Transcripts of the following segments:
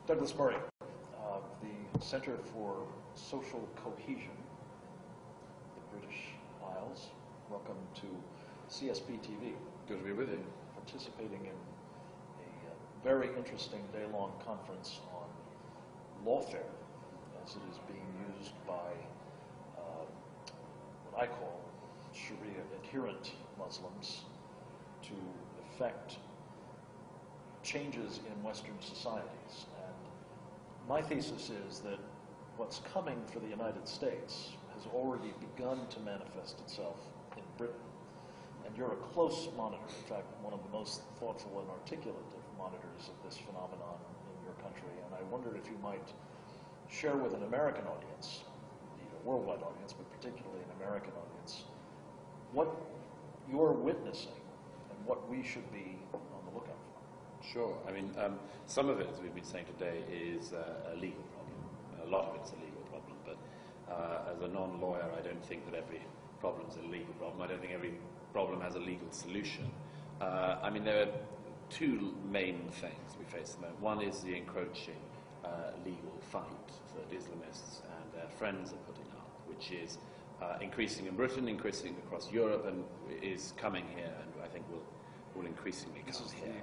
Douglas Murray, the Center for Social Cohesion, the British Isles. Welcome to CSP TV. Good to be with you. Participating in a very interesting day-long conference on lawfare, as it is being used by what I call Sharia-adherent Muslims to effect changes in Western societies. And my thesis is that what's coming for the United States has already begun to manifest itself in Britain. And you're a close monitor, in fact, one of the most thoughtful and articulate of monitors of this phenomenon in your country. And I wondered if you might share with an American audience, a worldwide audience, but particularly an American audience, what you're witnessing and what we should be on the lookout for. Sure. I mean, some of it, as we've been saying today, is a legal problem. A lot of it's a legal problem, but as a non-lawyer, I don't think that every problem is a legal problem. I don't think every problem has a legal solution. I mean, there are two main things we face at the moment. One is the encroaching legal fight that Islamists and their friends are putting up, which is increasing in Britain, increasing across Europe, and is coming here, and I think will increasingly come here.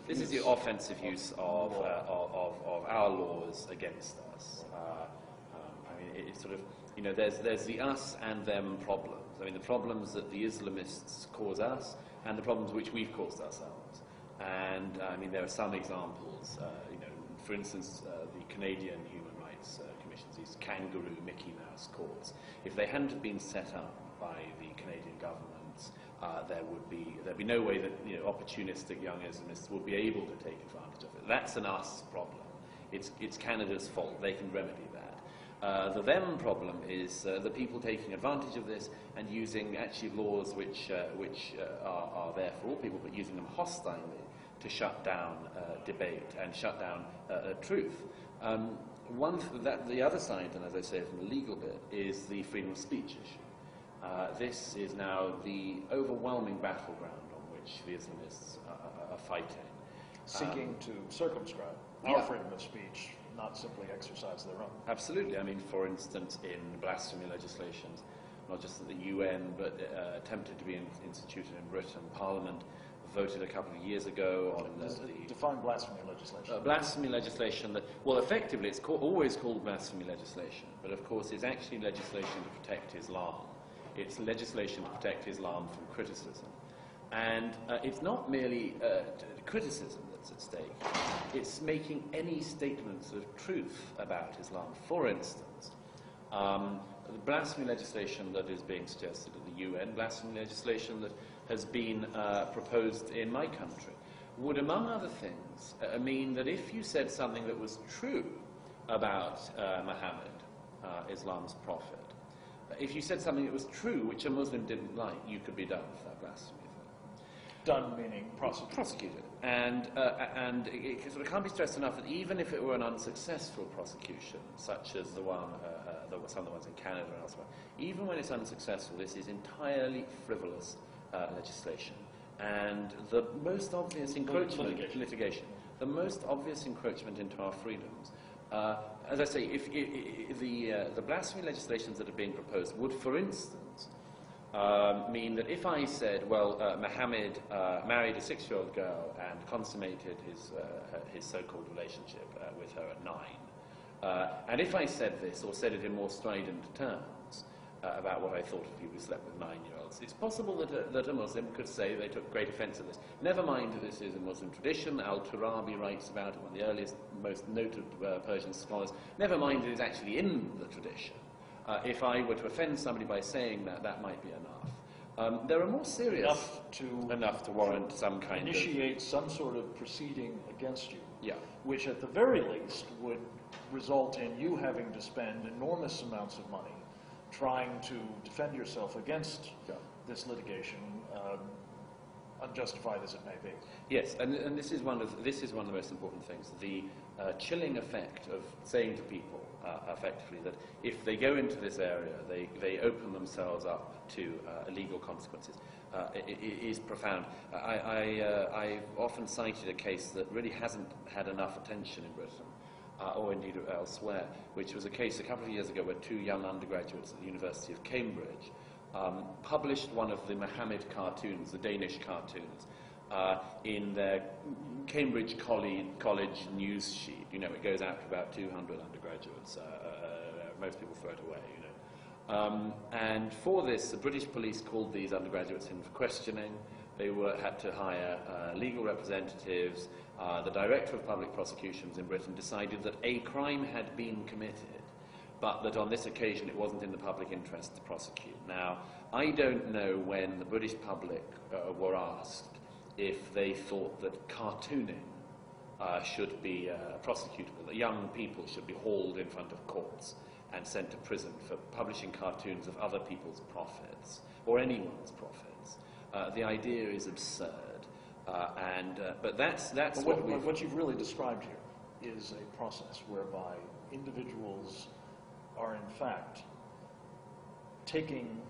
This is the offensive use of our laws against us. I mean, it's sort of, you know, there's the us and them problems. I mean, the problems that the Islamists cause us, and the problems which we've caused ourselves. And I mean, there are some examples. You know, for instance, the Canadian Human Rights Commissions, these kangaroo Mickey Mouse courts. If they hadn't been set up by the Canadian government, there'd be no way that, you know, opportunistic young Islamists would be able to take advantage of it. That's an us problem. It's Canada's fault. They can remedy that. The them problem is the people taking advantage of this and using actually laws which are there for all people, but using them hostilely to shut down debate and shut down truth. The other side, and as I say from the legal bit, is the freedom of speech issue. This is now the overwhelming battleground on which the Islamists are fighting. Seeking to circumscribe our freedom of speech, not simply exercise their own. Absolutely. I mean, for instance, in blasphemy legislations, not just at the UN, but attempted to be instituted in Britain, Parliament voted a couple of years ago on Define blasphemy legislation. Blasphemy legislation that, well, effectively, it's always called blasphemy legislation, but of course it's actually legislation to protect Islam. It's legislation to protect Islam from criticism. And it's not merely criticism that's at stake. It's making any statements of truth about Islam. For instance, the blasphemy legislation that is being suggested at the UN, blasphemy legislation that has been proposed in my country, would, among other things, mean that if you said something that was true about Muhammad, Islam's prophet, if you said something that was true which a Muslim didn't like, you could be done for that blasphemy thing. Done meaning prosecuted. Prosecuted. And it sort of can't be stressed enough that even if it were an unsuccessful prosecution, such as the one, some of the ones in Canada and elsewhere, even when it's unsuccessful, this is entirely frivolous legislation. And the most obvious encroachment, litigation, the most obvious encroachment into our freedoms. As I say, if the blasphemy legislations that are being proposed would, for instance, mean that if I said, well, Muhammad married a 6-year-old girl and consummated his so-called relationship with her at 9, and if I said this, or said it in more strident terms, about what I thought of people who slept with 9-year-olds, it's possible that a Muslim could say they took great offence at this. Never mind that this is a Muslim tradition. Al-Turabi writes about it, one of the earliest, most noted Persian scholars. Never mind it is actually in the tradition. If I were to offend somebody by saying that, that might be enough. There are more serious... Enough to warrant some kind initiate some sort of proceeding against you. Yeah. Which at the very least would result in you having to spend enormous amounts of money trying to defend yourself against this litigation, unjustified as it may be. Yes, and this is one of the most important things. The chilling effect of saying to people, effectively, that if they go into this area, they open themselves up to illegal consequences. Is profound. I've often cited a case that really hasn't had enough attention in Britain, or indeed elsewhere, which was a case a couple of years ago where two young undergraduates at the University of Cambridge published one of the Muhammad cartoons, the Danish cartoons, in their Cambridge College news sheet. You know, it goes out to about 200 undergraduates. Most people throw it away, you know. And for this, the British police called these undergraduates in for questioning. They had to hire legal representatives. The Director of Public Prosecutions in Britain decided that a crime had been committed, but that on this occasion it wasn't in the public interest to prosecute. Now, I don't know when the British public were asked if they thought that cartooning should be prosecutable, that young people should be hauled in front of courts and sent to prison for publishing cartoons of other people's profits, or anyone's profits. The idea is absurd, but that's what you've really described here is a process whereby individuals are in fact taking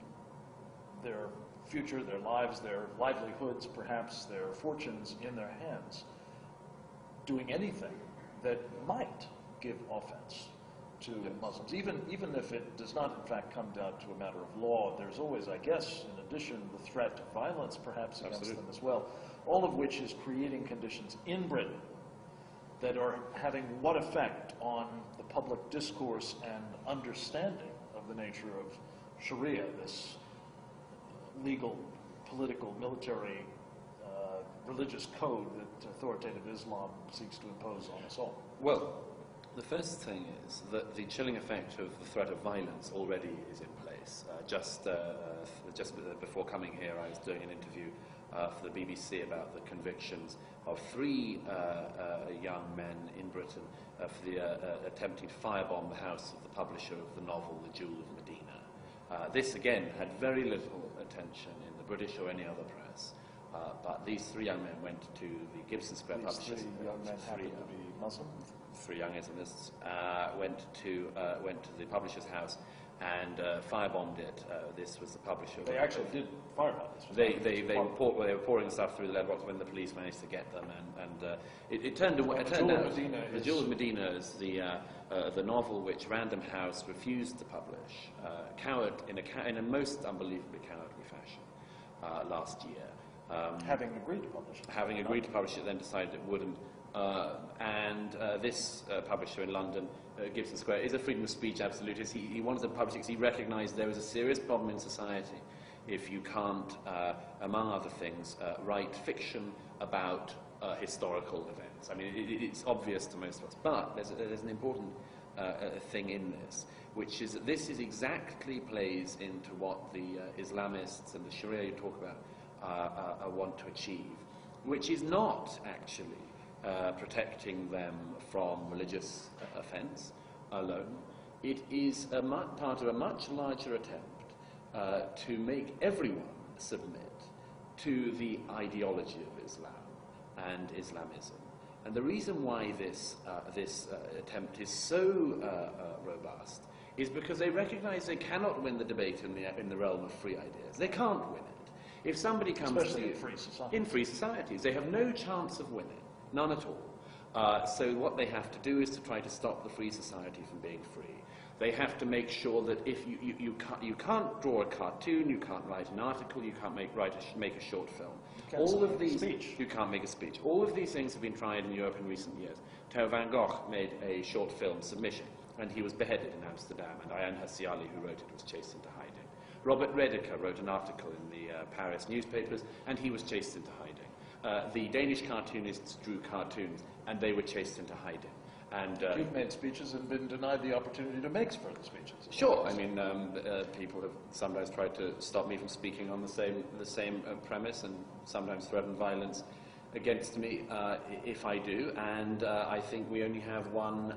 their future, their lives, their livelihoods, perhaps their fortunes in their hands, doing anything that might give offense to Muslims. Even if it does not in fact come down to a matter of law, there's always, I guess, in addition, the threat of violence perhaps against them as well, all of which is creating conditions in Britain that are having what effect on the public discourse and understanding of the nature of Sharia, this legal, political, military, religious code that authoritative Islam seeks to impose on us all. Well, the first thing is that the chilling effect of the threat of violence already is in place. Just before coming here, I was doing an interview for the BBC about the convictions of three young men in Britain for attempting to firebomb the house of the publisher of the novel The Jewel of Medina. This, again, had very little attention in the British or any other press. But these three young men went to the Gibson Square publishers. These three young men happened to be Muslim? Three young Islamists went to the publisher's house and firebombed it. This was the publisher. They actually did firebomb this. They were pouring stuff through the letterbox when the police managed to get them, and it turned out The Jewel of Medina is the novel which Random House refused to publish, in a most unbelievably cowardly fashion last year. Having agreed to publish it. Having agreed to publish it, then decided it wouldn't. This publisher in London, Gibson Square, is a freedom of speech absolutist. He wanted to publish it because he recognised there was a serious problem in society if you can't, among other things, write fiction about historical events. I mean, it's obvious to most of us, but there's an important thing in this, which is that this exactly plays into what the Islamists and the Sharia you talk about want to achieve, which is not actually protecting them from religious offence alone. It is part of a much larger attempt to make everyone submit to the ideology of Islam and Islamism. And the reason why this attempt is so robust is because they recognise they cannot win the debate in the realm of free ideas. They can't win it. If somebody comes Especially to you, in free societies, they have no chance of winning, none at all. So what they have to do is to try to stop the free society from being free. They have to make sure that if you can't draw a cartoon, you can't write an article, you can't make a short film. You can't make a speech. All of these things have been tried in Europe in recent years. Theo van Gogh made a short film, Submission, and he was beheaded in Amsterdam, and Ayaan Hirsi Ali, who wrote it, was chased into hiding. Robert Redeker wrote an article in the Paris newspapers, and he was chased into hiding. The Danish cartoonists drew cartoons, and they were chased into hiding. And you've made speeches and been denied the opportunity to make further speeches. Sure. I mean, people have sometimes tried to stop me from speaking on the same premise, and sometimes threaten violence against me if I do. And I think we only have one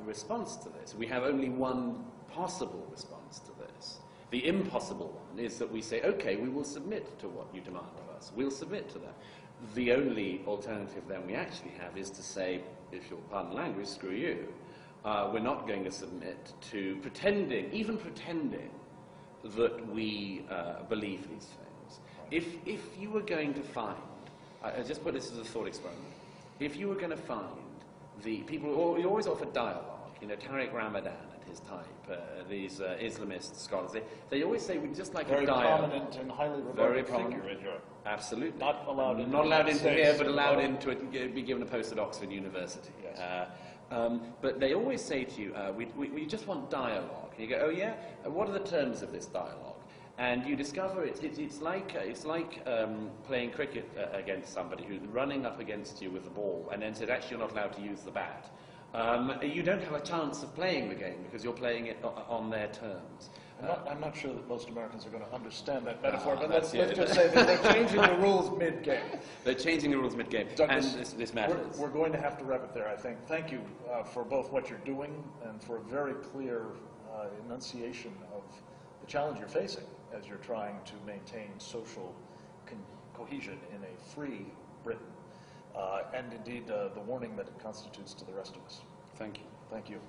response to this. We have only one possible response to this. The impossible one is that we say, okay, we will submit to what you demand of us. We'll submit to that. The only alternative then we actually have is to say, if you'll pardon language, screw you. We're not going to submit to pretending, even pretending, that we believe these things. If you were going to find, I just put this as a thought experiment, if you were going to find the people, you always offer dialogue, you know, Tariq Ramadan at his type, these Islamist scholars, they always say we'd just like very a dialogue. Very prominent and highly regarded figure in Europe. Absolutely. Not allowed in Not allowed into here, but allowed in into it, be given a post at Oxford University. Yes. But they always say to you, we just want dialogue. And you go, oh yeah? What are the terms of this dialogue? And you discover it's like playing cricket against somebody who's running up against you with the ball and then said, actually, you're not allowed to use the bat. You don't have a chance of playing the game because you're playing it on their terms. I'm not sure that most Americans are going to understand that metaphor, but let's just say that they're changing the rules mid-game. They're changing the rules mid-game, and this matters. We're going to have to wrap it there, I think. Thank you for both what you're doing and for a very clear enunciation of the challenge you're facing as you're trying to maintain social cohesion in a free Britain, and indeed the warning that it constitutes to the rest of us. Thank you. Thank you.